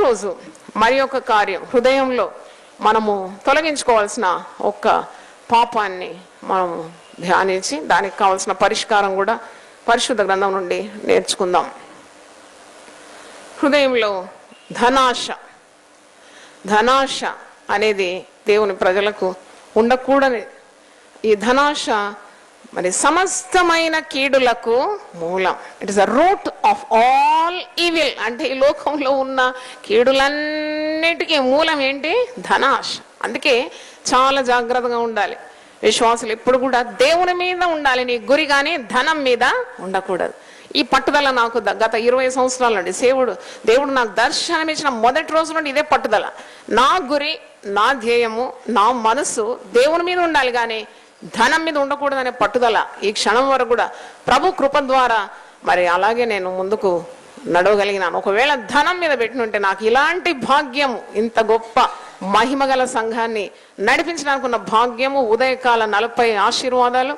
ఈరోజు మరి ఒక కార్యం, హృదయంలో మనము తొలగించుకోవాల్సిన ఒక్క పాపాన్ని మనము ధ్యానించి దానికి కావాల్సిన పరిష్కారం కూడా పరిశుద్ధ గ్రంథం నుండి నేర్చుకుందాం. హృదయంలో ధనాశ అనేది దేవుని ప్రజలకు ఉండకూడని ఈ ధనాశ మరి సమస్తమైన కీడులకు మూలం. It is the root of all evil. అంటే ఈ లోకంలో ఉన్న కీడులన్నిటికీ మూలం ఏంటి? ధనాశ. అందుకే చాలా జాగ్రత్తగా ఉండాలి. విశ్వాసులు ఎప్పుడు కూడా దేవుని మీద ఉండాలి నీ గురి, కానీ ధనం మీద ఉండకూడదు. ఈ పట్టుదల నాకు గత 20 సంవత్సరాల నుండి దేవుడు నాకు దర్శనం ఇచ్చిన మొదటి రోజు నుండి ఇదే పట్టుదల. నా గురి, నా ధ్యేయము, నా మనసు దేవుని మీద ఉండాలి, కానీ ధనం మీద ఉండకూడదనే పట్టుదల ఈ క్షణం వరకు కూడా ప్రభు కృప ద్వారా మరి అలాగే నేను ముందుకు నడవగలిగినాను. ఒకవేళ ధనం మీద పెట్టినుంటే నాకు ఇలాంటి భాగ్యము, ఇంత గొప్ప మహిమగల సంఘాన్ని నడిపించడానికి ఉన్న భాగ్యము, ఉదయకాల 40 ఆశీర్వాదాలు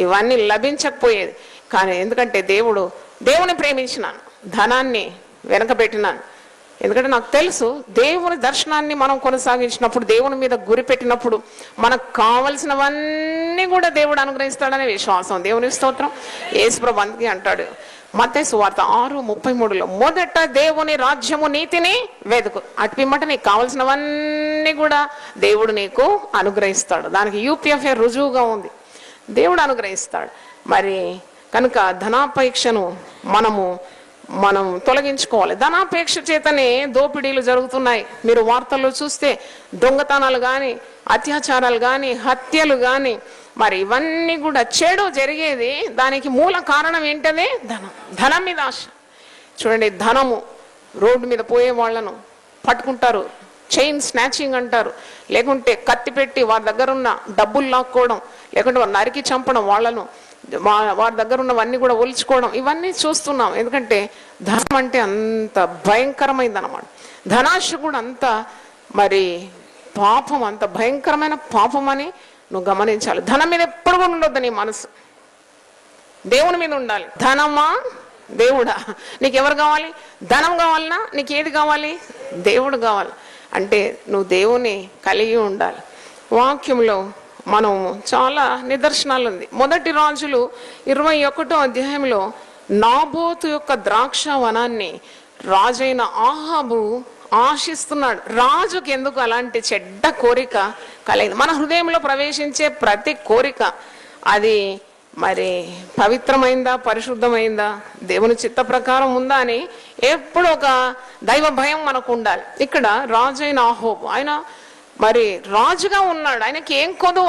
ఇవన్నీ లభించకపోయేది. కానీ ఎందుకంటే దేవుని ప్రేమించినాను, ధనాన్ని వెనక పెట్టినాను. ఎందుకంటే నాకు తెలుసు దేవుని దర్శనాన్ని మనం కొనసాగించినప్పుడు, దేవుని మీద గురి పెట్టినప్పుడు మనకు కావలసినవన్నీ కూడా దేవుడు అనుగ్రహిస్తాడనే విశ్వాసం. దేవుని స్తోత్రం. యేసుప్రభు అందుకే అంటాడు మత్తయి సువార్త 6:33లో, మొదట దేవుని రాజ్యము నీతిని వెతుకు, అటు పిమ్మట నీకు కావలసినవన్నీ కూడా దేవుడు నీకు అనుగ్రహిస్తాడు. దానికి UPFA రుజువుగా ఉంది. దేవుడు అనుగ్రహిస్తాడు. మరి కనుక ధనాపేక్షను మనం తొలగించుకోవాలి. ధనాపేక్ష చేతనే దోపిడీలు జరుగుతున్నాయి. మీరు వార్తల్లో చూస్తే దొంగతనాలు కానీ, అత్యాచారాలు కానీ, హత్యలు కానీ, మరి ఇవన్నీ కూడా చెడు జరిగేది. దానికి మూల కారణం ఏంటనే ధనం మీద ఆశ. చూడండి, ధనము రోడ్డు మీద పోయే వాళ్ళను పట్టుకుంటారు, చైన్ స్నాచింగ్ అంటారు, లేకుంటే కత్తి పెట్టి వారి దగ్గర ఉన్న డబ్బులు లాక్కోవడం, లేకుంటే వారు నరికి చంపడం, వాళ్ళను వారి దగ్గర ఉన్నవన్నీ కూడా ఒలుచుకోవడం, ఇవన్నీ చూస్తున్నాం. ఎందుకంటే ధనం అంటే అంత భయంకరమైంది అన్నమాట. ధనాశ కూడా అంత మరి పాపం, అంత భయంకరమైన పాపం అని నువ్వు గమనించాలి. ధనం మీద ఎప్పుడు కూడా ఉండొద్దు నీ మనసు, దేవుని మీద ఉండాలి. ధనమా దేవుడా, నీకు ఎవరు కావాలి? ధనం కావాలన్నా నీకు ఏది కావాలి? దేవుడు కావాలి. అంటే నువ్వు దేవుని కలిగి ఉండాలి. వాక్యంలో మనం చాలా నిదర్శనాలు ఉంది. మొదటి రాజులు 21వ అధ్యాయంలో నాబోతు యొక్క ద్రాక్ష వనాన్ని రాజైన ఆహాబు ఆశిస్తున్నాడు. రాజుకి ఎందుకు అలాంటి చెడ్డ కోరిక కలిగింది? మన హృదయంలో ప్రవేశించే ప్రతి కోరిక అది మరి పవిత్రమైందా, పరిశుద్ధమైందా, దేవుని చిత్త ప్రకారం ఉందా అని ఎప్పుడు ఒక దైవ భయం మనకు ఉండాలి. ఇక్కడ రాజైన ఆహాబు, ఆయన మరి రాజుగా ఉన్నాడు, ఆయనకి ఏం కొదువ,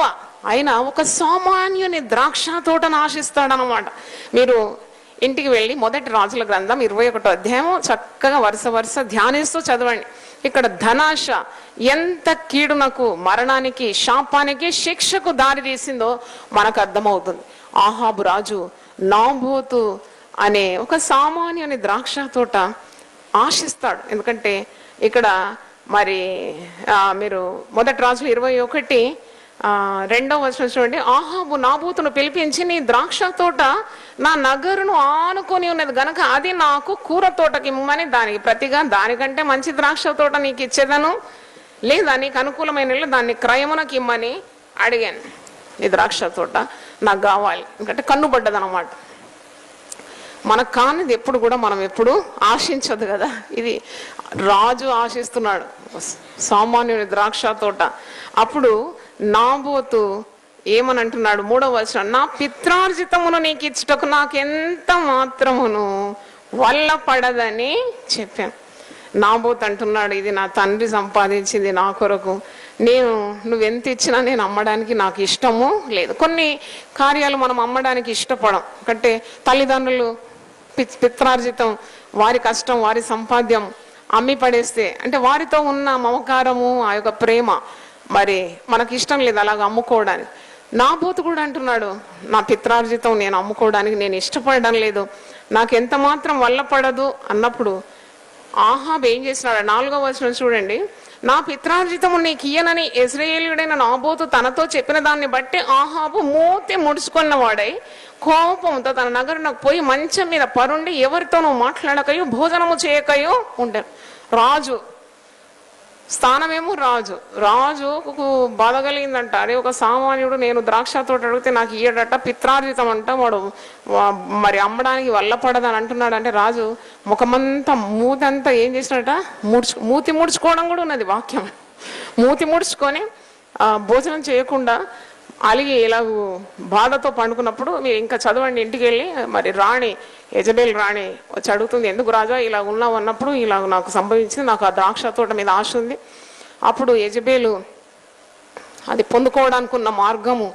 ఆయన ఒక సామాన్యుని ద్రాక్ష తోటను ఆశిస్తాడనమాట. మీరు ఇంటికి వెళ్ళి మొదటి రాజుల గ్రంథం 21వ అధ్యాయం చక్కగా వరుస ధ్యానిస్తూ చదవండి. ఇక్కడ ధనాశ ఎంత కీడునకు, మరణానికి, శాపానికి, శిక్షకు దారి తీసిందో మనకు అర్థమవుతుంది. ఆహాబు రాజు నాబోతు అనే ఒక సామాన్యుని ద్రాక్ష తోట ఆశిస్తాడు. ఎందుకంటే ఇక్కడ మరి మీరు మొదటి రాజులు 21:2 చూడండి. ఆహాబు నాబోతును పిలిపించి, నీ ద్రాక్ష తోట నా నగరును ఆనుకొని ఉన్నది గనక అది నాకు కూర తోటకి ఇమ్మని, దానికి ప్రతిగా దానికంటే మంచి ద్రాక్ష తోట నీకు ఇచ్చేదను, లేదా నీకు అనుకూలమైన దాన్ని క్రయమునకు ఇమ్మని అడిగాను. నీ ద్రాక్ష తోట నాకు కావాలి. ఎందుకంటే కన్నుబడ్డదనమాట. మనకు కానిది ఎప్పుడు కూడా మనం ఎప్పుడు ఆశించదు కదా. ఇది రాజు ఆశిస్తున్నాడు సామాన్యుని ద్రాక్ష తోట. అప్పుడు నాబోతు ఏమని అంటున్నాడు? 3వ వచనం, నా పిత్రార్జితమును నీకు ఇచ్చుటకు నాకెంత మాత్రమును వల్ల పడదని చెప్పాను. నాబోతు అంటున్నాడు, ఇది నా తండ్రి సంపాదించింది నా కొరకు, నువ్వెంత ఇచ్చినా నేను అమ్మడానికి నాకు ఇష్టము లేదు. కొన్ని కార్యాలు మనం అమ్మడానికి ఇష్టపడం. అంటే తల్లిదండ్రులు పిత్రార్జితం, వారి కష్టం, వారి సంపాద్యం అమ్మి పడేస్తే, అంటే వారితో ఉన్న మమకారము, ఆ యొక్క ప్రేమ మరి మనకి ఇష్టం లేదు అలాగ అమ్ముకోవడానికి. నాబోతు కూడా అంటున్నాడు, నా పిత్రార్జితం నేను అమ్ముకోవడానికి నేను ఇష్టపడడం లేదు, నాకు ఎంత మాత్రం వల్ల పడదు అన్నప్పుడు ఆహాబు ఏం చేసినాడు? 4వ వచనం చూడండి. నా పిత్రార్జితము నీకు ఇయ్యనని ఇశ్రాయేలీయుడైన నాబోతు తనతో చెప్పిన దాన్ని బట్టి ఆహాబు మూతి ముడుచుకున్నవాడై కోపంతో తన నగరునకు పోయి మంచం మీద పరుండి ఎవరితోనూ మాట్లాడకయో భోజనము చేయకయో ఉంటాడు. రాజు స్థానమేమో రాజు. రాజుకు బాధ కలిగిందంట. అరే ఒక సామాన్యుడు నేను ద్రాక్ష తోట అడిగితే నాకు ఇయ్యడట, పిత్రార్జితం అంట, వాడు మరి అమ్మడానికి వల్లపడదని అంటున్నాడు. అంటే రాజు ముఖమంతా మూతంతా ఏం చేసినట, మూతి ముడుచుకోవడం కూడా ఉన్నది వాక్యం. మూతి ముడుచుకొని భోజనం చేయకుండా అలిగి ఇలా బాధతో పండుకున్నప్పుడు, మీరు ఇంకా చదవండి ఇంటికి వెళ్ళి, మరి రాణి యెజబెల్ రాణి వచ్చి అడుగుతుంది, ఎందుకు రాజా ఇలా ఉన్నావు అన్నప్పుడు, ఇలా నాకు సంభవించింది, నాకు ఆ ద్రాక్ష తోట మీద ఆశ ఉంది. అప్పుడు యెజబెలు అది పొందుకోవడానికి ఉన్న మార్గము,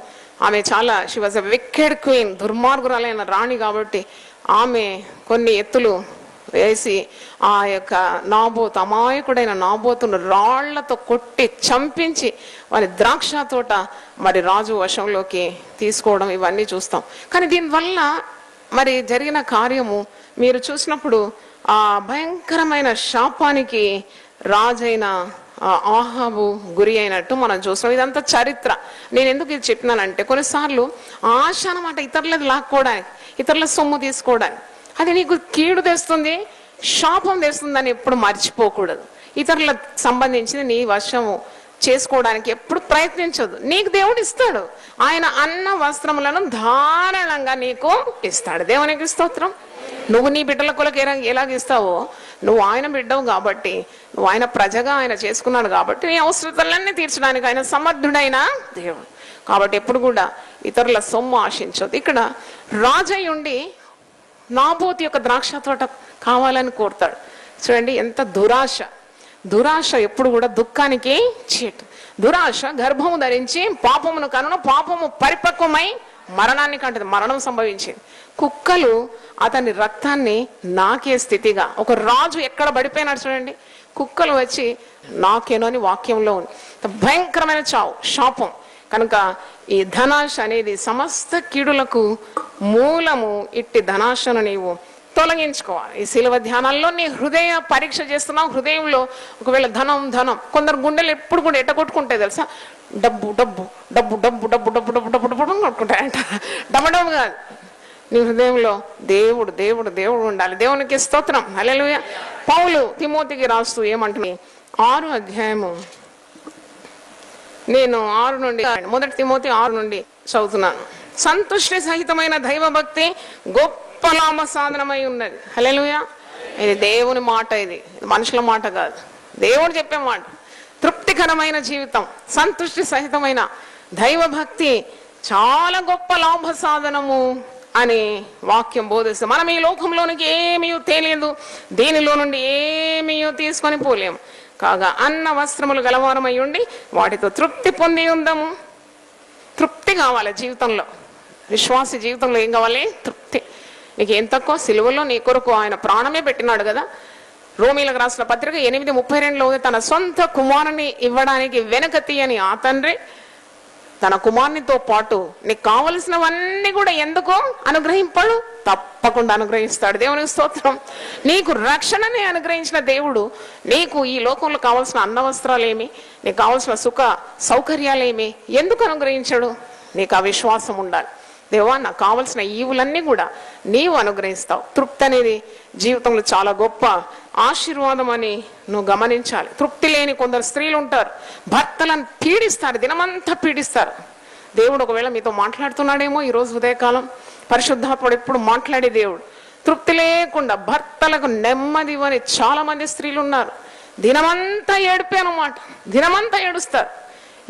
ఆమె చాలా she was a wicked queen, దుర్మార్గురాలైన రాణి కాబట్టి ఆమె కొన్ని ఎత్తులు వేసి ఆ యొక్క నాబోతు, అమాయకుడైన నాబోతును రాళ్లతో కొట్టి చంపించి వారి ద్రాక్ష తోట మరి రాజు వశంలోకి తీసుకోవడం ఇవన్నీ చూస్తాం. కానీ దీనివల్ల మరి జరిగిన కార్యము మీరు చూసినప్పుడు ఆ భయంకరమైన శాపానికి రాజైన ఆహాబు గురి అయినట్టు మనం చూస్తాం. ఇదంతా చరిత్ర. నేను ఎందుకు ఇది చెప్పినానంటే, కొన్నిసార్లు ఆశ అన్నమాట ఇతరులకు లాక్కోవడానికి, ఇతరుల సొమ్ము తీసుకోవడానికి, అది నీకు కీడు తెస్తుంది, శాపం తెస్తుందని ఎప్పుడు మర్చిపోకూడదు. ఇతరులకు సంబంధించింది నీ వశము చేసుకోవడానికి ఎప్పుడు ప్రయత్నించదు. నీకు దేవుడు ఇస్తాడు, ఆయన అన్న వస్త్రములను ధారాళంగా నీకు ఇస్తాడు. దేవునికి స్తోత్రం. నువ్వు నీ బిడ్డల కొరకు ఎలాగిస్తావో, నువ్వు ఆయన బిడ్డవు కాబట్టి, నువ్వు ఆయన ప్రజగా ఆయన చేసుకున్నాడు కాబట్టి, నీ అవసరతలన్నీ తీర్చడానికి ఆయన సమర్థుడైన దేవుడు. కాబట్టి ఎప్పుడు కూడా ఇతరుల సొమ్ము ఆశించదు. ఇక్కడ రాజయ్య ఉండి నాబోతు యొక్క ద్రాక్ష తోట కావాలని కోరుతాడు. చూడండి ఎంత దురాశ. దురాశ ఎప్పుడు కూడా దుఃఖానికి చీటు. దురాశ గర్భము ధరించి పాపమును కనును, పాపము పరిపక్వమై మరణాన్ని కంటది, మరణం సంభవించింది. కుక్కలు అతని రక్తాన్ని నాకే స్థితిగా, ఒక రాజు ఎక్కడ పడిపోయినాడు చూడండి, కుక్కలు వచ్చి నాకేనో అని వాక్యంలో ఉంది. భయంకరమైన చావు, శాపం. కనుక ఈ ధనాశ అనేది సమస్త కీడులకు మూలము. ఇట్టి ధనాశను నీవు తొలగించుకోవాలి. ఈ శిలువ ధ్యానాల్లో నీ హృదయ పరీక్ష చేస్తున్నావు. హృదయంలో ఒకవేళ ధనం ధనం, కొందరు గుండెలు ఎప్పుడు కూడా ఎట్టగొట్టుకుంటాయి తెలుసా, డబ్బు డబ్బు డబ్బు డబ్బు డబ్బు డబ్బు డబ్బు డబ్బు డబ్బు కొట్టుకుంటాయంట. డబ్బు కాదు, నీ హృదయంలో దేవుడు దేవుడు దేవుడు ఉండాలి. దేవునికి స్తోత్రం, హల్లెలూయా. పౌలు తిమోతికి రాస్తూ ఏమంటుంది, 6వ అధ్యాయము, నేను 6 నుండి, 1 తిమోతి 6 నుండి చదువుతున్నాను. సంతుష్టి సహితమైన దైవ భక్తి గొప్ప లాభ సాధనమై ఉన్నది. హల్లెలూయా. ఇది దేవుని మాట, ఇది మనుషుల మాట కాదు, దేవుడు చెప్పే మాట. తృప్తికరమైన జీవితం, సంతుష్టి సహితమైన దైవ భక్తి చాలా గొప్ప లాభ సాధనము అని వాక్యం బోధిస్తుంది. మనం ఈ లోకంలోనికి ఏమీ తెలియదు, దీనిలో నుండి ఏమీ తీసుకొని పోలేము. కాగా అన్న వస్త్రములు గలవారమై ఉండి వాటితో తృప్తి పొంది ఉందాము. తృప్తి కావాలి జీవితంలో. విశ్వాస జీవితంలో ఏం కావాలి? తృప్తి. నీకు ఏం తక్కువ? సిలువలో నీ కొరకు ఆయన ప్రాణమే పెట్టినాడు కదా. రోమీలకు రాసిన పత్రిక 8:32లో తన సొంత కుమారుని ఇవ్వడానికి వెనక తీయని ఆ తండ్రి తన కుమారునితో పాటు నీకు కావలసినవన్నీ కూడా ఎందుకు అనుగ్రహింపడు? తప్పకుండా అనుగ్రహిస్తాడు. దేవునికి స్తోత్రం. నీకు రక్షణని అనుగ్రహించిన దేవుడు నీకు ఈ లోకంలో కావాల్సిన అన్న వస్త్రాలేమి, నీకు కావాల్సిన సుఖ సౌకర్యాలేమి ఎందుకు అనుగ్రహించడు? నీకు ఆ విశ్వాసం ఉండాలి. దేవా, నాకు కావలసిన ఈవులన్నీ కూడా నీవు అనుగ్రహిస్తావు. తృప్తి అనేది జీవితంలో చాలా గొప్ప ఆశీర్వాదం అని నువ్వు గమనించాలి. తృప్తి లేని కొందరు స్త్రీలు ఉంటారు, భర్తలను పీడిస్తారు, దినమంతా పీడిస్తారు. దేవుడు ఒకవేళ మీతో మాట్లాడుతున్నాడేమో ఈరోజు ఉదయకాలం. పరిశుద్ధాత్ముడు ఎప్పుడు మాట్లాడే దేవుడు. తృప్తి లేకుండా భర్తలకు నెమ్మది ఇవ్వని చాలా మంది స్త్రీలు ఉన్నారు. దినమంతా ఏడిపే అన్నమాట, దినమంతా ఏడుస్తారు.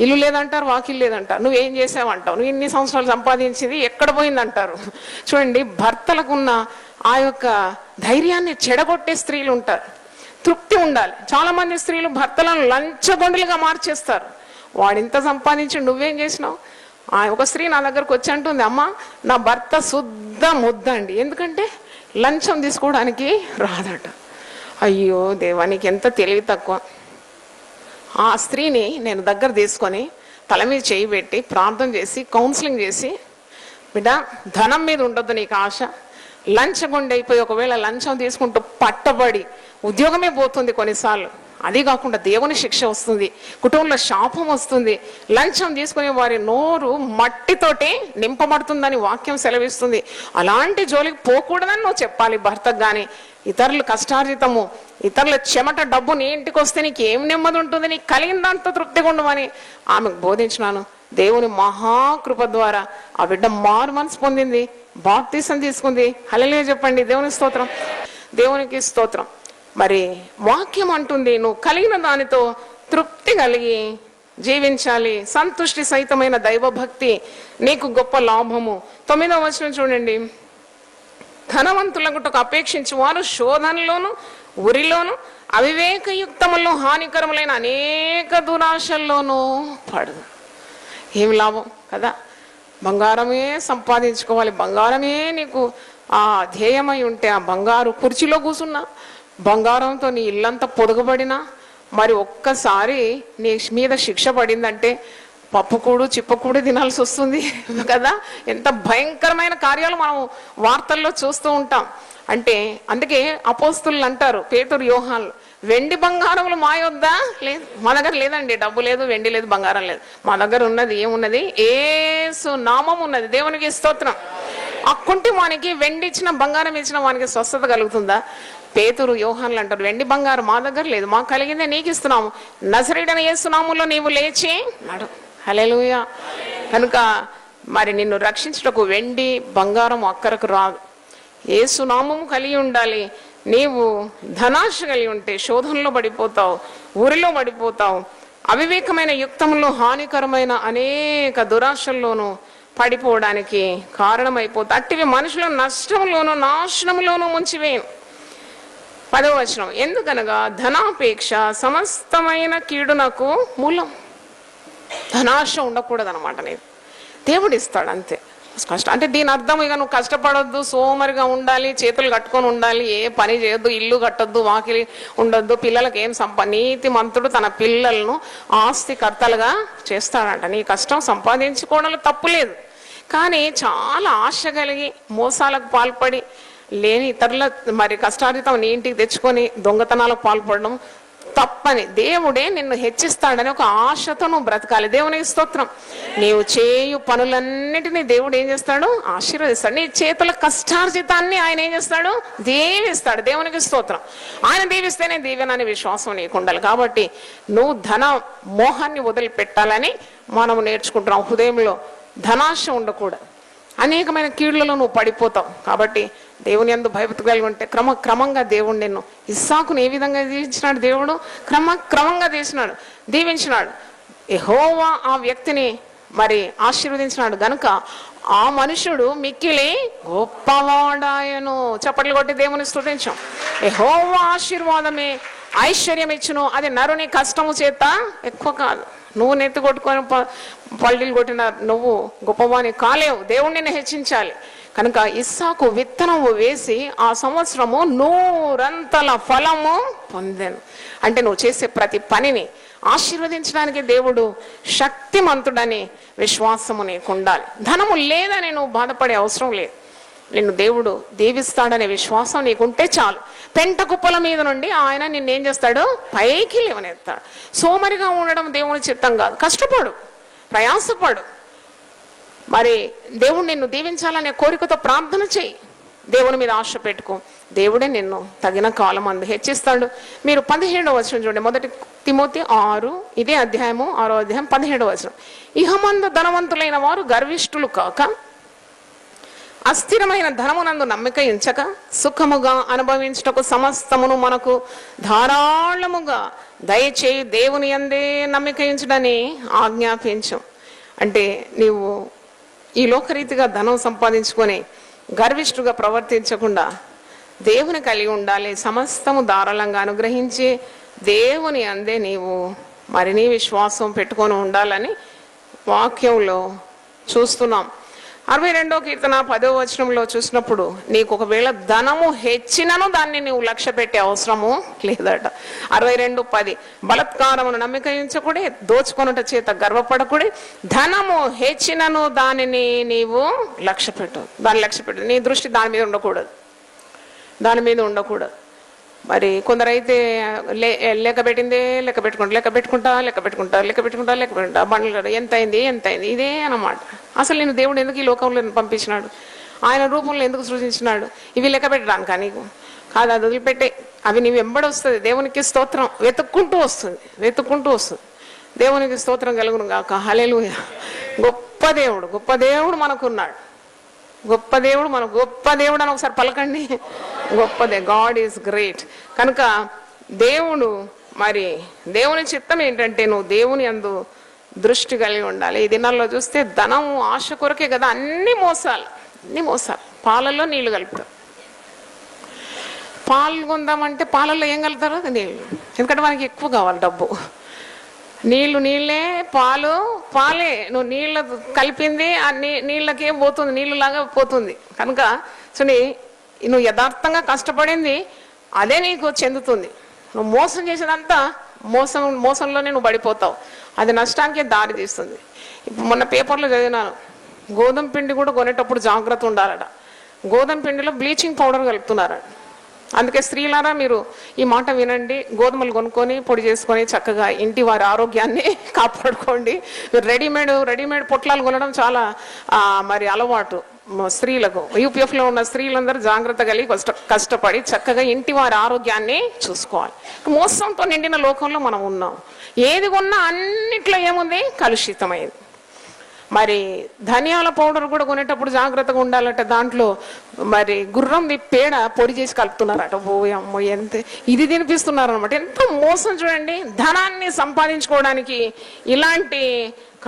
ఇల్లు లేదంటారు, వాకిలు లేదంటారు. నువ్వేం చేసావంటావు, నువ్వు ఇన్ని సంవత్సరాలు సంపాదించింది ఎక్కడ పోయిందంటారు. చూడండి, భర్తలకున్న ఆ యొక్క ధైర్యాన్ని చెడగొట్టే స్త్రీలు ఉంటారు. తృప్తి ఉండాలి. చాలా మంది స్త్రీలు భర్తలను లంచగొండలుగా మార్చేస్తారు. వాడు ఇంత సంపాదించి నువ్వేం చేసినావు? ఒక స్త్రీ నా దగ్గరకు వచ్చి అంటుంది, అమ్మ నా భర్త శుద్ధ ముద్దండి, ఎందుకంటే లంచం తీసుకోవడానికి రాదట. అయ్యో దేవా, నీకు ఎంత తెలివి తక్కువ. ఆ స్త్రీని నేను దగ్గర తీసుకొని తల మీద చేయి పెట్టి ప్రార్థన చేసి కౌన్సిలింగ్ చేసి, బిడ్డ ధనం మీద ఉండొద్దు నీకు ఆశ. లంచగొండి అయిపోయి ఒకవేళ లంచం తీసుకుంటూ పట్టబడి ఉద్యోగమే పోతుంది కొన్నిసార్లు. అది కాకుండా దేవుని శిక్ష వస్తుంది, కుటుంబంలో శాపం వస్తుంది. లంచం తీసుకునే వారి నోరు మట్టితోటి నింపబడుతుందని వాక్యం సెలవిస్తుంది. అలాంటి జోలికి పోకూడదని నువ్వు చెప్పాలి భర్తకు. కానీ ఇతరులు కష్టార్జితము, ఇతరుల చెమట డబ్బు నీ ఇంటికి వస్తే నీకు ఏం నెమ్మది ఉంటుంది, నీకు కలిగిన దాంతో తృప్తిగా ఉండమని ఆమెకు బోధించినాను. దేవుని మహాకృప ద్వారా ఆ బిడ్డ మారు మనసు పొందింది, బాప్తీసం తీసుకుంది. హల్లెలూయా చెప్పండి. దేవుని స్తోత్రం, దేవునికి స్తోత్రం. మరి వాక్యం అంటుంది నువ్వు కలిగిన దానితో తృప్తి కలిగి జీవించాలి. సంతుష్టి సహితమైన దైవభక్తి నీకు గొప్ప లాభము. 9వ వచనం చూడండి. ధనవంతులకు అపేక్షించి వారు శోధనలోను ఉరిలోను అవివేకయుక్తములో హానికరములైన అనేక దురాశల్లోనూ పడు. ఏం లాభం కదా? బంగారమే సంపాదించుకోవాలి, బంగారమే నీకు ఆ ధ్యేయమై ఉంటే, ఆ బంగారు కుర్చీలో కూర్చున్నా, బంగారంతో నీ ఇల్లంతా పొదగబడినా, మరి ఒక్కసారి నీ మీద శిక్ష పడిందంటే పప్పుకూడు చిప్పకూడు తినాల్సి వస్తుంది కదా. ఎంత భయంకరమైన కార్యాలు మనం వార్తల్లో చూస్తూ ఉంటాం. అంటే అందుకే అపోస్తులు అంటారు, పేతురు యోహాన్లు, వెండి బంగారములు మా యొద్ద లేదు, మా దగ్గర లేదండి, డబ్బు లేదు, వెండి లేదు, బంగారం లేదు, మా దగ్గర ఉన్నది ఏమున్నది? యేసు నామం ఉన్నది. దేవునికి స్తోత్రం. అక్కుంటి వానికి వెండి ఇచ్చిన బంగారం ఇచ్చిన వానికి స్వస్థత కలుగుతుందా? పేతురు యోహాన్లు అంటారు, వెండి బంగారం మా దగ్గర లేదు, మాకు కలిగిందే నీకు ఇస్తున్నాము, నజరేయుడైన యేసు నామములో నీవు లేచి నడు. హల్లెలూయా. కనుక మరి నిన్ను రక్షించుటకు వెండి బంగారం అక్కరకు రాదు, యేసు నామము కలిగి ఉండాలి. నీవు ధనాశ కలిగి ఉంటే శోధనలో పడిపోతావు, ఊరిలో పడిపోతావు, అవివేకమైన యుక్తంలో హానికరమైన అనేక దురాశల్లోనూ పడిపోవడానికి కారణమైపోతావు. అట్టివి మనుషుల నష్టంలోనూ నాశనంలోనూ ముంచివేయను. 10వ వచనం. ఎందుకనగా ధనాపేక్ష సమస్తమైన కీడునకు మూలం. ధనాశ ఉండకూడదు అనమాట. నేను దేవుడు ఇస్తాడు అంతే. కష్టం అంటే దీని అర్థం ఇక నువ్వు కష్టపడొద్దు, సోమరిగా ఉండాలి, చేతులు కట్టుకొని ఉండాలి, ఏ పని చేయొద్దు, ఇల్లు కట్టొద్దు, వాకిలి ఉండొద్దు, పిల్లలకు ఏం నీతి మంతుడు తన పిల్లలను ఆస్తికర్తలుగా చేస్తాడంట. నీ కష్టం సంపాదించుకోవడంలో తప్పు లేదు. కానీ చాలా ఆశ కలిగి మోసాలకు పాల్పడి లేని ఇతరుల మరి కష్టార్జితం నీ ఇంటికి తెచ్చుకొని దొంగతనాలకు పాల్పడడం తప్పని. దేవుడే నిన్ను హెచ్చిస్తాడని ఒక ఆశతో నువ్వు బ్రతకాలి. దేవునికి స్తోత్రం. నీవు చేయు పనులన్నిటినీ దేవుడు ఏం చేస్తాడు? ఆశీర్వదిస్తాడు. నీ చేతుల కష్టార్జితాన్ని ఆయన ఏం చేస్తాడు? దీవిస్తాడు. దేవునికి స్తోత్రం. ఆయన దీవిస్తేనే దీవెనని విశ్వాసం నీకు ఉండాలి. కాబట్టి నువ్వు ధన మోహాన్ని వదిలిపెట్టాలని మనము నేర్చుకుంటున్నాం. హృదయంలో ధనాశ ఉండకూడదు. అనేకమైన కీళ్లలో నువ్వు పడిపోతావు. కాబట్టి దేవుని యందు భయభక్తి కలిగి ఉంటే క్రమంగా దేవుడు నిన్ను, ఇస్సాకును ఏ విధంగా దీవించినాడు? దేవుడు క్రమంగా దీవించినాడు. యెహోవా ఆ వ్యక్తిని మరి ఆశీర్వదించినాడు గనుక ఆ మనుషుడు మిక్కిలి గొప్పవాడాయను. చప్పట్లు కొట్టి దేవుని స్తుతించాం. యెహోవా ఆశీర్వాదమే ఐశ్వర్యం ఇచ్చును, అది నరుని కష్టము చేత ఎక్కువ కాదు. నువ్వు నెత్తి కొట్టుకొని పల్లీలు కొట్టిన నువ్వు గొప్పవాని కాలేవు. దేవుడు నిన్ను హెచ్చించాలి. కనుక ఇస్సాకు విత్తనము వేసి ఆ సంవత్సరము 100 ఫలము పొందాను. అంటే నువ్వు చేసే ప్రతి పనిని ఆశీర్వదించడానికి దేవుడు శక్తిమంతుడని విశ్వాసము నీకు ఉండాలి. ధనము లేదని నువ్వు బాధపడే అవసరం లేదు. నిన్ను దేవుడు దీవిస్తాడనే విశ్వాసం నీకుంటే చాలు. పెంట కుప్పల మీద నుండి ఆయన నిన్నేం చేస్తాడు? పైకి లేవనెత్తాడు. సోమరిగా ఉండడం దేవుని చిత్తం కాదు. కష్టపడు, ప్రయాసపడు. మరి దేవుడు నిన్ను దీవించాలనే కోరికతో ప్రార్థన చేయి. దేవుని మీద ఆశ పెట్టుకో. దేవుడే నిన్ను తగిన కాలం అందు హెచ్చిస్తాడు. మీరు 17వ వచనం చూడండి. 1 తిమోతి 6, ఇదే అధ్యాయము 6వ అధ్యాయం 17వ వచనం. ఇహమందు ధనవంతులైన వారు గర్విష్ఠులు కాక, అస్థిరమైన ధనమునందు నమ్మిక ఉంచక, సుఖముగా అనుభవించుటకు సమస్తమును మనకు ధారాళముగా దయచేయి దేవుని యందే నమ్మిక ఉంచుడని ఆజ్ఞాపించం. అంటే నీవు ఈ లోకరీతిగా ధనం సంపాదించుకొని గర్విష్ఠుగా ప్రవర్తించకుండా దేవుని కలిగి ఉండాలి. సమస్తము ధారాళంగా అనుగ్రహించి దేవుని అందే నీవు మరి నీ విశ్వాసం పెట్టుకొని ఉండాలని వాక్యంలో చూస్తున్నాం. 62వ కీర్తన 10వ వచనంలో చూసినప్పుడు నీకు ఒకవేళ ధనము హెచ్చినను దాన్ని నువ్వు లక్ష్య పెట్టే అవసరము లేదట. 62:10 బలత్కారమును నమ్మిక ఉంచకుడి, దోచుకొనుట చేత గర్వపడకుడి, ధనము హెచ్చినను దానిని నీవు లక్ష్య పెట్టు. నీ దృష్టి దాని మీద ఉండకూడదు. మరి కొందరైతే లెక్క పెట్టిందే లెక్క పెట్టుకుంటా బండ్లు ఎంత అయింది ఇదే అన్నమాట. అసలు నేను దేవుడు ఎందుకు ఈ లోకంలో పంపించినాడు, ఆయన రూపంలో ఎందుకు సృజించినాడు, ఇవి లెక్క పెట్టడానికి నీకు కాదు. అది వదిలిపెట్టే, అవి నీ వెంబడి వస్తుంది. దేవునికి స్తోత్రం, వెతుక్కుంటూ వస్తుంది. దేవునికి స్తోత్రం కలుగును గాక. హల్లెలూయా. గొప్ప దేవుడు మనకున్నాడు. గొప్ప దేవుడు అని ఒకసారి పలకండి. God is great. కనుక దేవుని చిత్తం ఏంటంటే నువ్వు దేవుని యందు దృష్టి కలిగి ఉండాలి. ఈ దినాల్లో చూస్తే ధనం ఆశ కొరకే కదా అన్ని మోసాలు. పాలల్లో నీళ్లు కలుపుతారు. పాలు కొందామంటే పాలల్లో ఏం కలుపుతారు? నీళ్ళు. ఎందుకంటే మనకి ఎక్కువ కావాలి డబ్బు. నీళ్ళే, పాలే. నువ్వు నీళ్ళ కలిపింది ఆ నీళ్ళకే పోతుంది, నీళ్ళలాగా పోతుంది. కనుక నువ్వు యథార్థంగా కష్టపడింది అదే నీకు చెందుతుంది. నువ్వు మోసం చేసేదంతా మోసంలోనే నువ్వు పడిపోతావు. అది నష్టానికే దారి తీస్తుంది. ఇప్పుడు మొన్న పేపర్లో చదివినాను, గోధుమ పిండి కూడా కొనేటప్పుడు జాగ్రత్త ఉండాలట. గోధుమ పిండిలో బ్లీచింగ్ పౌడర్ కలుపుతున్నారట. అందుకే స్త్రీలారా మీరు ఈ మాట వినండి, గోధుమలు కొనుక్కొని పొడి చేసుకొని చక్కగా ఇంటి వారి ఆరోగ్యాన్ని కాపాడుకోండి. రెడీమేడ్ పొట్లాలు కొనడం చాలా అలవాటు స్త్రీలకు. యూపీఎఫ్లో ఉన్న స్త్రీలందరూ జాగ్రత్త కలిగి కష్టపడి చక్కగా ఇంటి వారి ఆరోగ్యాన్ని చూసుకోవాలి. మోసంతో నిండిన లోకంలో మనం ఉన్నాం. ఏది కొన్నా అన్నిట్లో ఏముంది? కలుషితమైంది. ధనియాల పౌడర్ కూడా కొనేటప్పుడు జాగ్రత్తగా ఉండాలట. దాంట్లో గుర్రం పేడ పొడి చేసి కలుపుతున్నారట. అమ్మో ఎంత ఇది తినిపిస్తున్నారు అనమాట. ఎంత మోసం చూడండి. ధనాన్ని సంపాదించుకోవడానికి ఇలాంటి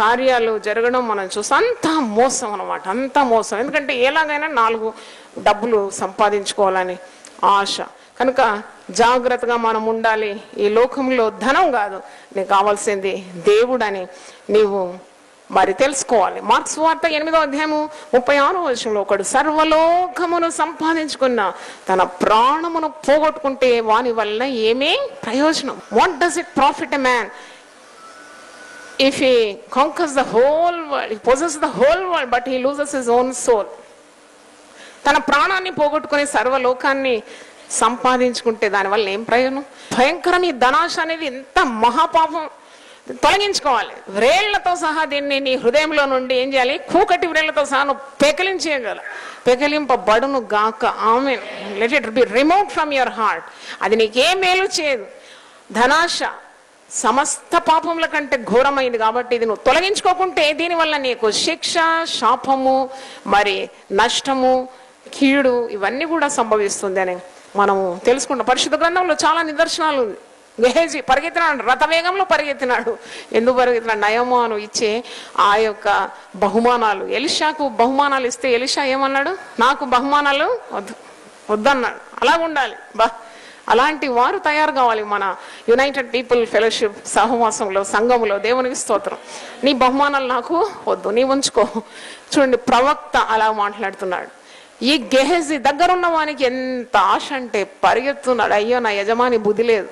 కార్యాలు జరగడం మనం చూస్తాం. అంత మోసం అనమాట, అంత మోసం. ఎందుకంటే ఎలాగైనా 4 డబ్బులు సంపాదించుకోవాలని ఆశ. కనుక జాగ్రత్తగా మనం ఉండాలి. ఈ లోకంలో ధనం కాదు, నీకు కావాల్సింది దేవుడని నీవు తెలుసుకోవాలి. మార్క్స్ వార్త 8వ అధ్యాయము 36వ వచనంలో, ఒకడు సర్వలోకమును సంపాదించుకున్న తన ప్రాణమును పోగొట్టుకుంటే వాని వల్ల ఏమీ ప్రయోజనం? What does it profit a man if he conquers the whole world, he possesses the whole world, but he loses his own soul? తన ప్రాణాన్ని పోగొట్టుకుని సర్వలోకాన్ని సంపాదించుకుంటే దానివల్ల ఏం ప్రయోజనం? భయంకరం. ఈ ధనాశ అనేది ఎంత మహాపాపం. తొలగించుకోవాలి. వ్రేళ్లతో సహా దీన్ని నీ హృదయంలో నుండి ఏం చేయాలి? కూకటి వ్రేళ్లతో సహా నువ్వు పెకలింపబడును గాక. ఆమేన్. Let it be removed from your heart. అది నీకే మేలు చేయదు. ధనాశ సమస్త పాపముల కంటే ఘోరమైంది. కాబట్టి ఇది నువ్వు తొలగించుకోకుంటే దీనివల్ల నీకు శిక్ష, శాపము, నష్టము, కీడు ఇవన్నీ కూడా సంభవిస్తుంది అని మనము తెలుసుకుంటాం. పరిశుద్ధ గ్రంథంలో చాలా నిదర్శనాలు ఉంది. గెహజీ పరిగెత్తినాడు, రథవేగంలో పరిగెత్తినాడు. ఎందుకు పరిగెత్తినాడు? నయమాను ఇచ్చే ఆ యొక్క బహుమానాలు. ఎలీషాకు బహుమానాలు ఇస్తే ఎలీషా ఏమన్నాడు? నాకు బహుమానాలు వద్దన్నాడు. అలాగుండాలి. అలాంటి వారు తయారు కావాలి మన యునైటెడ్ పీపుల్ ఫెలోషిప్ సహవాసంలో, సంఘంలో. దేవునికి స్తోత్రం. నీ బహుమానాలు నాకు వద్దు, నీ ఉంచుకో. చూడండి, ప్రవక్త అలా మాట్లాడుతున్నాడు. ఈ గెహజీ దగ్గరున్న వానికి ఎంత ఆశ అంటే పరిగెత్తున్నాడు. అయ్యో నా యజమాని బుద్ధి లేదు.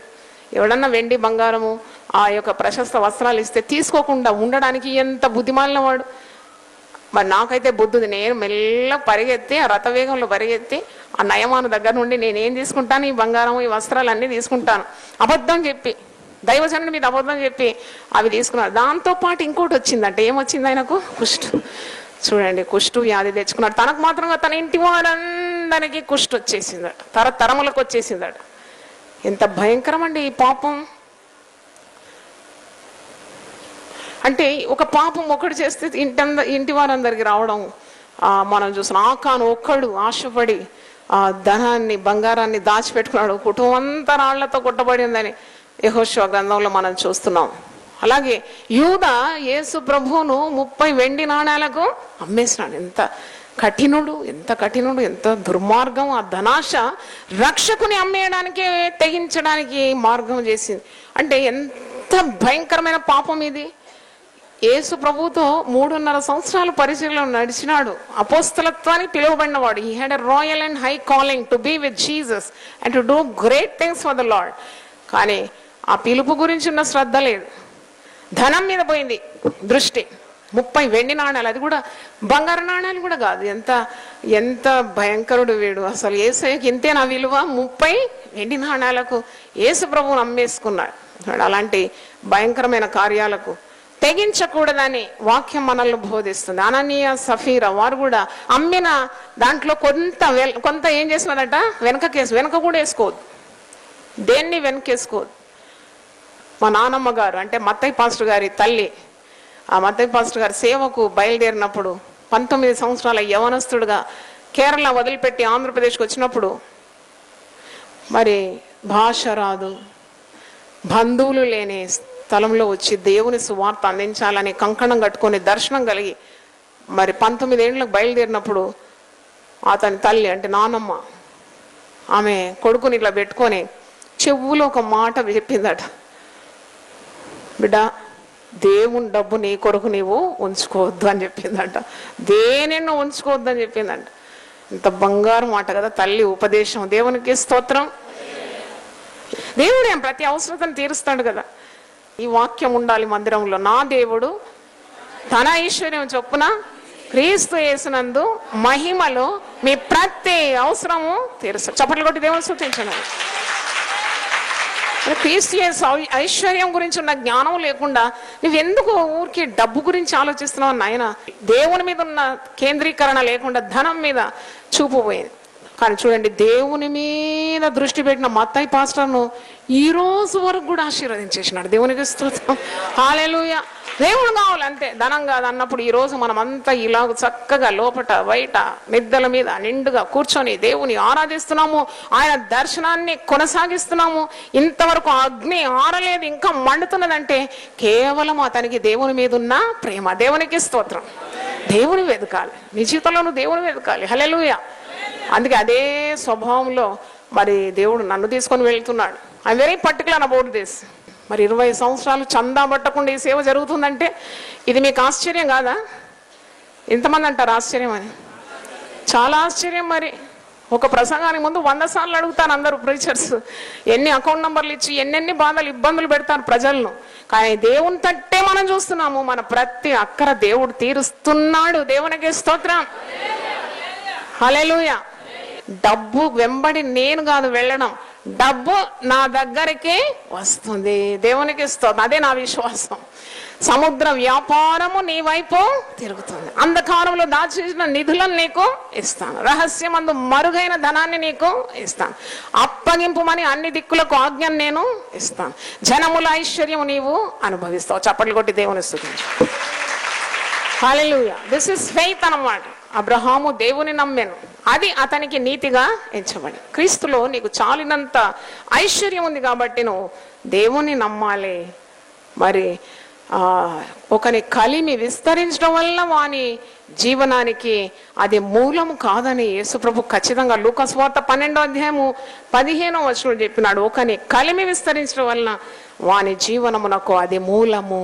ఎవడన్నా వెండి బంగారము ఆ యొక్క ప్రశస్త వస్త్రాలు ఇస్తే తీసుకోకుండా ఉండడానికి ఎంత బుద్ధిమాలిన వాడు. నాకైతే బుద్ధి ఉంది. నేను మెల్ల పరిగెత్తి ఆ రథవేగంలో పరిగెత్తి ఆ నయమాను దగ్గర నుండి నేనేం తీసుకుంటాను? ఈ బంగారం, ఈ వస్త్రాలు అన్నీ తీసుకుంటాను. అబద్ధం చెప్పి, దైవజనుడి మీద అబద్ధం చెప్పి అవి తీసుకున్నాడు. దాంతో పాటు ఇంకోటి వచ్చిందంటే ఏమొచ్చింది ఆయనకు? చూడండి, కుష్టు వ్యాధి తెచ్చుకున్నాడు. తనకు మాత్రంగా తన ఇంటి వారందరికీ కుష్టు వచ్చేసిందట, తరతరములకు వచ్చేసిందట. ఎంత భయంకరం అండి ఈ పాపం. అంటే ఒక పాపం ఒకటి చేస్తే ఇంటి వారందరికి రావడం మనం చూస్తున్నాం. ఆకాను ఒక్కడు ఆశపడి ఆ ధనాన్ని, బంగారాన్ని దాచిపెట్టుకున్నాడు. కుటుంబం అంతా రాళ్లతో కొట్టబడిందని యెహోషువ గ్రంథంలో మనం చూస్తున్నాం. అలాగే యూదా యేసు ప్రభువును 30 వెండి నాణేలకు అమ్మేసినాడు. ఎంత కఠినుడు, ఎంత దుర్మార్గం. ఆ ధనాశ రక్షకుని అమ్మేయడానికే, తెగించడానికి మార్గం చేసింది. అంటే ఎంత భయంకరమైన పాపం ఇది. యేసు ప్రభుతో 3.5 సంవత్సరాలు పరిచయంలో నడిచినాడు. అపోస్తలత్వానికి పిలువబడినవాడు. He had a royal and high calling to be with Jesus and to do great things for the Lord. కానీ ఆ పిలుపు గురించి ఉన్న శ్రద్ధ లేదు. ధనం మీద పోయింది దృష్టి. 30 వెండి నాణాలు, అది కూడా బంగారు నాణాలు కూడా కాదు. ఎంత ఎంత భయంకరుడు వీడు. అసలు యేసయ్యకి ఇంతే నా విలువ, 30 వెండి నాణాలకు యేసు ప్రభువును అమ్మేసుకున్నాడు. అలాంటి భయంకరమైన కార్యాలకు తెగించకూడదని వాక్యం మనల్ని బోధిస్తుంది. అననీయ సఫీరా వారు కూడా అమ్మిన దాంట్లో కొంత ఏం చేస్తున్నారట, వెనక కూడా వేసుకోవద్దు, దేన్ని వెనకేసుకోవద్దు. మా నానమ్మ గారు అంటే మత్తయ్య పాస్టర్ గారి తల్లి, ఆ మత్తయ్య పాస్టర్ గారి సేవకు బయలుదేరినప్పుడు 19 సంవత్సరాల యవనస్తుడుగా కేరళ వదిలిపెట్టి ఆంధ్రప్రదేశ్కి వచ్చినప్పుడు మరి భాష రాదు, బంధువులు లేని స్థలంలో వచ్చి దేవుని సువార్త అందించాలని కంకణం కట్టుకొని దర్శనం కలిగి మరి 19 ఏళ్ళకు బయలుదేరినప్పుడు అతని తల్లి అంటే నానమ్మ ఆమె కొడుకుని ఇట్లా పెట్టుకొని చెవులో ఒక మాట చెప్పిందట, బిడ్డ దేవుని డబ్బు నీ కొరకు నీవు ఉంచుకోవద్దు అని చెప్పిందంట. దేనిని ఉంచుకోవద్దు అని చెప్పిందంట. ఇంత బంగారు మాట కదా తల్లి ఉపదేశం. దేవునికి స్తోత్రం. దేవుడు ఏం ప్రతి అవసరతను తీరుస్తాడు కదా. ఈ వాక్యం ఉండాలి మందిరంలో, నా దేవుడు తన ఐశ్వర్యం చొప్పున క్రీస్తు యేసునందు మహిమలో మీ ప్రతి అవసరము తీరుస్తాడు. చప్పట్లు కొట్టి దేవుని స్తుతించండి. క్రీస్తు యేసు ఐశ్వర్యం గురించి ఉన్న జ్ఞానం లేకుండా నువ్వెందుకు ఊరికి డబ్బు గురించి ఆలోచిస్తున్నావు నాయన? దేవుని మీద ఉన్న కేంద్రీకరణ లేకుండా ధనం మీద చూపు పోయింది. కానీ చూడండి, దేవుని మీద దృష్టి పెట్టిన మత్తయి పాస్టర్ను ఈ రోజు వరకు కూడా ఆశీర్వదించేసినాడు. దేవునికి స్తోత్రం. హల్లెలూయా. దేవుడు కావాలి అంతే, ధనం కాదు అన్నప్పుడు ఈ రోజు మనం అంతా ఇలాగ చక్కగా లోపట బయట మిద్దెల మీద నిండుగా కూర్చొని దేవుని ఆరాధిస్తున్నాము, ఆయన దర్శనాన్ని కొనసాగిస్తున్నాము. ఇంతవరకు అగ్ని ఆరలేదు, ఇంకా మండుతున్నదంటే కేవలం అతనికి దేవుని మీద ఉన్న ప్రేమ. దేవునికి స్తోత్రం. దేవుని వెతకాలి, నీ జీవితంలో నువ్వు దేవుని వెతకాలి. హల్లెలూయా. అందుకే అదే స్వభావంలో మరి దేవుడు నన్ను తీసుకొని వెళ్తున్నాడు. I'm very particular about this. మరి 20 సంవత్సరాలు చందా పట్టకుండా ఈ సేవ జరుగుతుందంటే ఇది మీకు ఆశ్చర్యం కాదా? ఎంతమంది అంటారు ఆశ్చర్యం అని? చాలా ఆశ్చర్యం. మరి ఒక ప్రసంగానికి ముందు 100 సార్లు అడుగుతాను అందరూ ప్రీచర్స్, ఎన్ని అకౌంట్ నంబర్లు ఇచ్చి ఎన్నెన్ని బాధలు ఇబ్బందులు పెడతారు ప్రజలను. కానీ దేవుని తట్టే మనం చూస్తున్నాము, మన ప్రతి అక్కర దేవుడు తీరుస్తున్నాడు. దేవునికి స్తోత్రం. హల్లెలూయా. డబ్బు వెంబడి నేను కాదు వెళ్ళడం, డబ్బు నా దగ్గరికి వస్తుంది. దేవునికి స్తోత్రం. అదే నా విశ్వాసం. సముద్ర వ్యాపారము నీ వైపు తిరుగుతుంది. అంధకారంలో దాచిన నిధులను నీకు ఇస్తాను, రహస్యమందు మరుగైన ధనాన్ని నీకు ఇస్తాను, అప్పగింపుమని అన్ని దిక్కులకు ఆజ్ఞను నేను ఇస్తాను, జనముల ఐశ్వర్యం నీవు అనుభవిస్తావు. చప్పట్లు కొట్టి దేవుని స్తుతించు. హల్లెలూయా. దిస్ ఇస్ ఫెయిత్ అన్నమాట. అబ్రహాము దేవుని నమ్మెను, అది అతనికి నీతిగా ఎంచబడి. క్రీస్తులో నీకు చాలినంత ఐశ్వర్యం ఉంది కాబట్టి నువ్వు దేవుని నమ్మాలి. మరి ఒకని కలిమి విస్తరించడం వల్ల వాని జీవనానికి అది మూలము కాదని యేసుప్రభు ఖచ్చితంగా లూకా సువార్త 12వ అధ్యాయము 15వ వచనంలో చెప్పినాడు. ఒకని కలిమి విస్తరించడం వలన వాని జీవనమునకు అది మూలము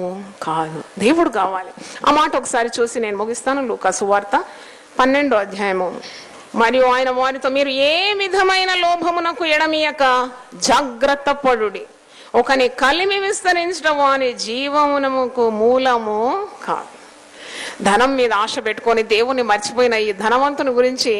కాదు. దేవుడు కావాలి. ఆ మాట ఒకసారి చూసి నేను ముగిస్తాను. లూకా సువార్త 12వ అధ్యాయము. మరియు ఆయన వారితో, మీరు ఏ విధమైన లోభమునకు ఎడమియక జాగ్రత్త పడుడి, ఒకని కలిమి విస్తరించడం వాని జీవమునకు మూలము కాదు. ధనం మీద ఆశ పెట్టుకొని దేవుని మర్చిపోయిన ఈ ధనవంతుని గురించి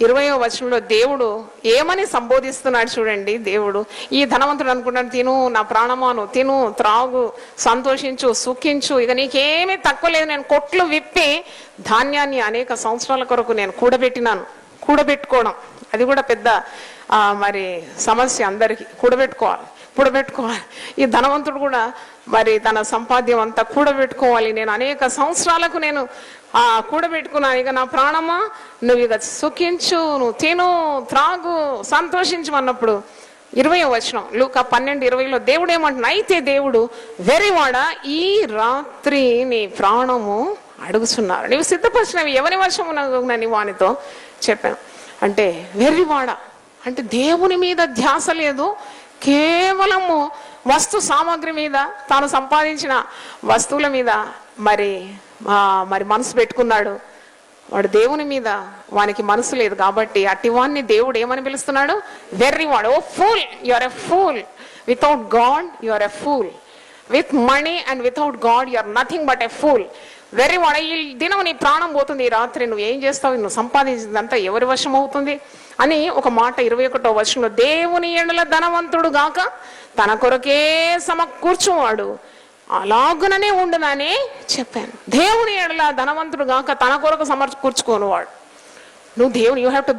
20వ వచనంలో దేవుడు ఏమని సంబోధిస్తున్నాడు చూడండి. దేవుడు ఈ ధనవంతుడు అనుకుంటాడు, తిను నా ప్రాణమాను, తిను త్రాగు, సంతోషించు, సుఖించు, ఇక నీకేమీ తక్కువ లేదు, నేను కొట్లు విప్పి ధాన్యాన్ని అనేక సంవత్సరాల కొరకు నేను కూడబెట్టుకోవడం అది కూడా పెద్ద మరి సమస్య. అందరికీ కూడబెట్టుకోవాలి. ఈ ధనవంతుడు కూడా మరి తన సంపాద్యం అంతా కూడబెట్టుకోవాలి. నేను అనేక సంవత్సరాలకు నేను కూడబెట్టుకున్నాను, ఇక నా ప్రాణమా నువ్వు ఇక సుఖించు, నువ్వు తిను, త్రాగు, సంతోషించు అన్నప్పుడు 20వ వచనం లూకా 12:20లో దేవుడు ఏమంటున్నా, అయితే దేవుడు వెర్రివాడా ఈ రాత్రి నీ ప్రాణము అడుగుతున్నారు, నీవు సిద్ధపరిచినవి ఎవరి వశమునని వానితో చెప్పాను. అంటే వెర్రివాడ అంటే దేవుని మీద ధ్యాస లేదు, కేవలము వస్తు సామాగ్రి మీద, తాను సంపాదించిన వస్తువుల మీద మరి మనసు పెట్టుకున్నాడు. వాడు దేవుని మీద వానికి మనసు లేదు కాబట్టి అట్టివాన్ని దేవుడు ఏమని పిలుస్తున్నాడు? వెర్రివాడు. Oh fool, you are a fool, without God you are a fool. With money and without God you are nothing but a fool. వెర్రివాడ, ఈ దినం నీ ప్రాణం పోతుంది, ఈ రాత్రి నువ్వు ఏం చేస్తావు, నువ్వు సంపాదించిందంతా ఎవరి వశం అవుతుంది అని ఒక మాట 21వ వచనంలో, దేవుని ఎడల ధనవంతుడు గాక తన కొరకే సమకూర్చువాడు అలాగుననే ఉండునని చెప్పాను. దేవుని ఎడల ధనవంతుడు గాక తన కొరకు సమకూర్చుకోనివాడు. నువ్వు దేవుని, you have to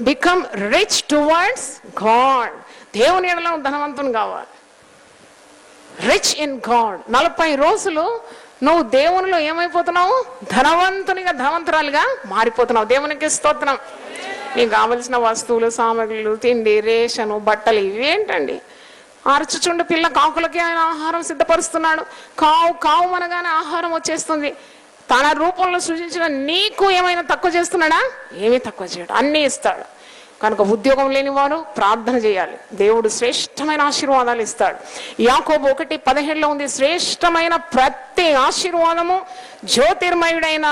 become rich towards God. దేవుని ఎడల ధనవంతుని కావాలి, రిచ్ ఇన్ గాడ్. 40 రోజులు నువ్వు దేవునిలో ఏమైపోతున్నావు, ధనవంతురాలుగా మారిపోతున్నావు. దేవునికి స్తోత్రం. నీకు కావలసిన వస్తువులు, సామాగ్రిలు, తిండి, రేషను, బట్టలు ఇవేంటండి? అరచుచుండు పిల్ల కాకులకి ఆయన ఆహారం సిద్ధపరుస్తున్నాడు. కావు కావు అనగానే ఆహారం వచ్చేస్తుంది. తన రూపంలో సృజించిన నీకు ఏమైనా తక్కువ చేస్తున్నాడా? ఏమీ తక్కువ చేయడు, అన్నీ ఇస్తాడు. కనుక ఉద్యోగం లేని వారు ప్రార్థన చేయాలి, దేవుడు శ్రేష్టమైన ఆశీర్వాదాలు ఇస్తాడు. యాకోబు 1:17 ఉంది, శ్రేష్టమైన ప్రతి ఆశీర్వాదము జ్యోతిర్మయుడైన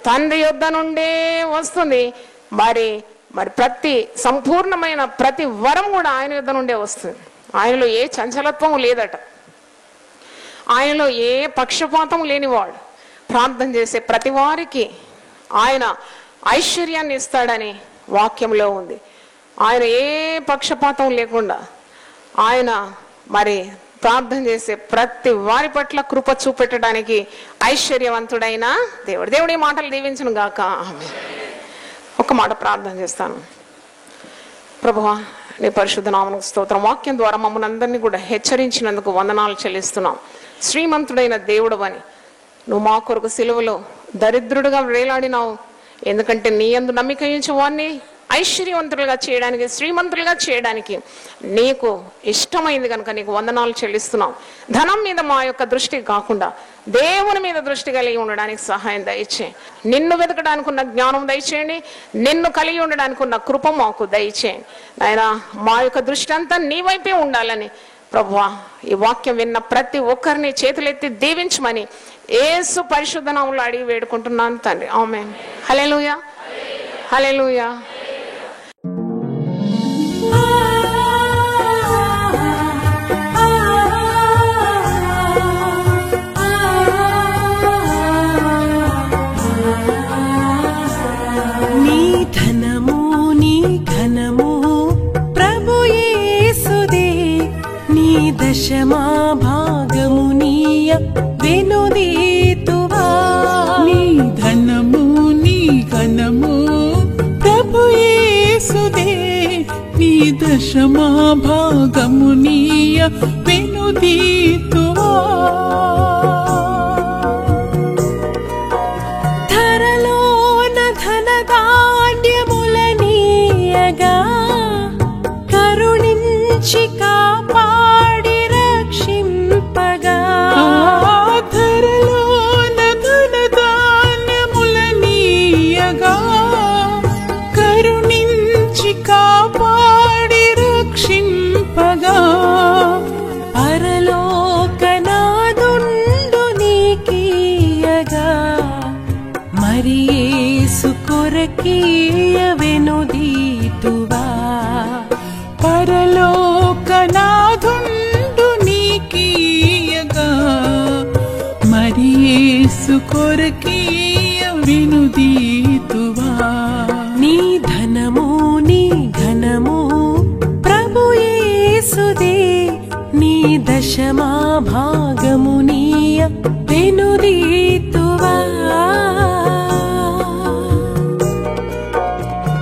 తండ్రి యొద్ద నుండే వస్తుంది. మరి ప్రతి సంపూర్ణమైన ప్రతి వరం కూడా ఆయన యొద్ద నుండే వస్తుంది. ఆయనలో ఏ చంచలత్వం లేదట, ఆయనలో ఏ పక్షపాతం లేనివాడు. ప్రార్థన చేసే ప్రతి వారికి ఆయన ఐశ్వర్యాన్ని ఇస్తాడని వాక్యంలో ఉంది. ఆయన ఏ పక్షపాతం లేకుండా ఆయన ప్రార్థన చేసే ప్రతి వారి పట్ల కృప చూపెట్టడానికి ఐశ్వర్యవంతుడైన దేవుడు. దేవుడి మాటలు దీవించును గాక. ఆమేన్. ఒక మాట ప్రార్థన చేస్తాను. ప్రభువా, నీ పరిశుద్ధ నామమునకు స్తోత్రం. వాక్యం ద్వారా మమ్మల్ని అందరినీ కూడా హెచ్చరించినందుకు వందనాలు చెల్లిస్తున్నాం. శ్రీమంతుడైన దేవుడు అని నువ్వు మా కొరకు సిలువలో దరిద్రుడుగా వేలాడినావు. ఎందుకంటే నీ యందు నమ్మిక ఉంచు వారిని ఐశ్వర్యవంతులుగా చేయడానికి, శ్రీమంతులుగా చేయడానికి నీకు ఇష్టమైంది కనుక నీకు వందనాలు చెల్లిస్తున్నాం. ధనం మీద మా యొక్క దృష్టి కాకుండా దేవుని మీద దృష్టి కలిగి ఉండడానికి సహాయం దయచేయండి. నిన్ను వెతకడానికి ఉన్న జ్ఞానం దయచేయండి. నిన్ను కలిగి ఉండడానికి ఉన్న కృప మాకు దయచేయండి. నాయనా, మా యొక్క దృష్టి అంతా నీ వైపే ఉండాలని ప్రభువా, ఈ వాక్యం విన్న ప్రతి ఒక్కరిని చేతులెత్తి దీవించమని యేసు పరిశుద్ధ నామములో అడిగి వేడుకుంటున్నాను తండ్రి. ఆమేన్. హల్లెలూయా, హల్లెలూయా. నీ ధనము నీ ఘనము ప్రభు యేసుదే, నీ దశమా భాగము నీయ వెనుదీతువా. నీ ధనము నీ ఘనము ప్రభు యేసుదే, నీ దశమా భాగము నీయ వెనుదీతువా. ధరలోన ధనధాన్యములనీయగా కరుణించి కాపాడి రక్షింపగా. ధరలోన ధనధాన్యములనీయగా కరుణించి కాపాడి రక్షింపగా. పరలోకనాదుండు నీకీయగా మరి యేసు కొరకీయ వెనుదీతువా. పరలోకనాథుండు నీకీయగా మరి యేసు కొరకీయ వెనుదీతువా. నీ ధనము నీ ఘనము ప్రభు యేసుదే, నీ దశమా భాగము నీయ వెనుదీతువా.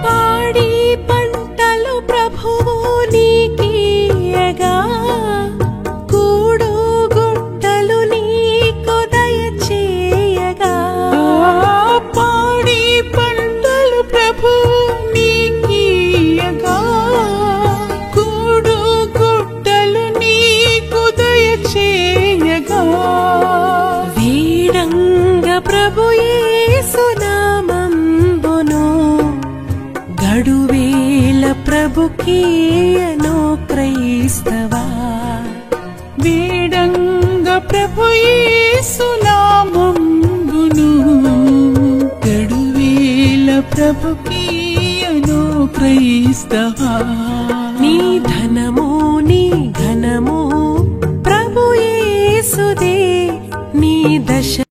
పాడి పంటలు ప్రభువు నీకీయగా కూడు గుట్టలు నీకు దయచేయగా. పాడి పంటలు ప్రభు నీకీయగా కూడు గుట్టలు నీకు దయచేయగా. వీడంగ ప్రభు యేసు నామంబును గడువేల ప్రభుకీయను క్రైస్తవా. వేడంగ ప్రభు యేసు నామంబును గడువేల ప్రభుకీయను క్రైస్తవా. నీ ధనము నీ ఘనము ప్రభు యేసు యేసుదే నీ దశ